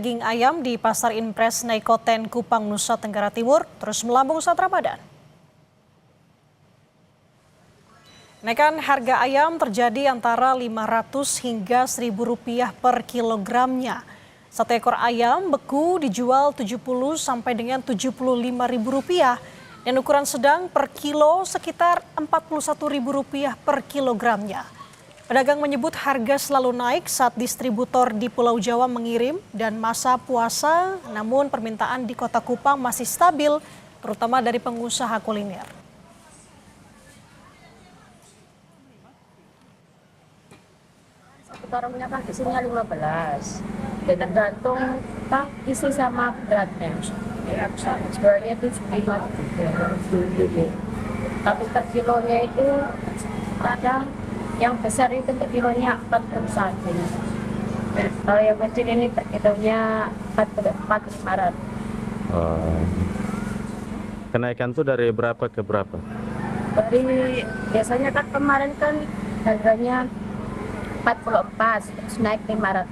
Daging ayam di Pasar Impres Naikoten, Kupang, Nusa Tenggara Timur terus melambung saat Ramadan. Kenaikan harga ayam terjadi antara Rp500 hingga Rp1.000 per kilogramnya. Satu ekor ayam beku dijual Rp70 sampai dengan Rp75.000 dan ukuran sedang per kilo sekitar Rp41.000 per kilogramnya. Pedagang menyebut harga selalu naik saat distributor di Pulau Jawa mengirim dan masa puasa, namun permintaan di Kota Kupang masih stabil, terutama dari pengusaha kuliner. Karungnya kan isinya 15, dan tergantung tak isi sama beratnya. Sebenarnya itu 5 tapi per kilonya itu kadang yang besar itu per kilonya 41. Kalau yang kecil ini per kilonya 4.500. Kenaikan tuh dari berapa ke berapa? Dari biasanya kan kemarin kan harganya 44, terus naik 500.